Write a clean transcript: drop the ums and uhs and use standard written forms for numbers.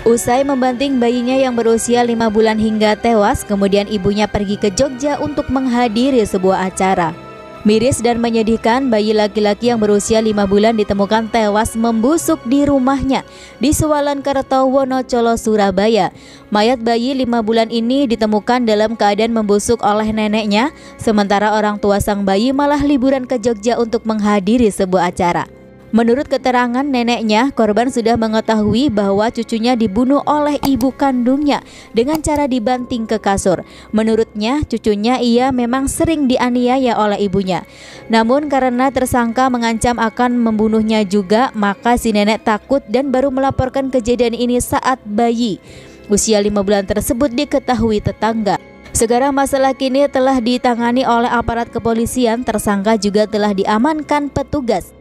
Usai membanting bayinya yang berusia 5 bulan hingga tewas, kemudian ibunya pergi ke Jogja untuk menghadiri sebuah acara. Miris dan menyedihkan, bayi laki-laki yang berusia 5 bulan ditemukan tewas membusuk di rumahnya di Sewalan Kerto, Wonocolo, Surabaya. Mayat bayi 5 bulan ini ditemukan dalam keadaan membusuk oleh neneknya, sementara orang tua sang bayi malah liburan ke Jogja untuk menghadiri sebuah acara. Menurut keterangan neneknya, korban sudah mengetahui bahwa cucunya dibunuh oleh ibu kandungnya dengan cara dibanting ke kasur. Menurutnya, cucunya memang sering dianiaya oleh ibunya. Namun karena tersangka mengancam akan membunuhnya juga, maka si nenek takut dan baru melaporkan kejadian ini saat bayi usia 5 bulan tersebut diketahui tetangga. Sekarang masalah kini telah ditangani oleh aparat kepolisian, tersangka juga telah diamankan petugas.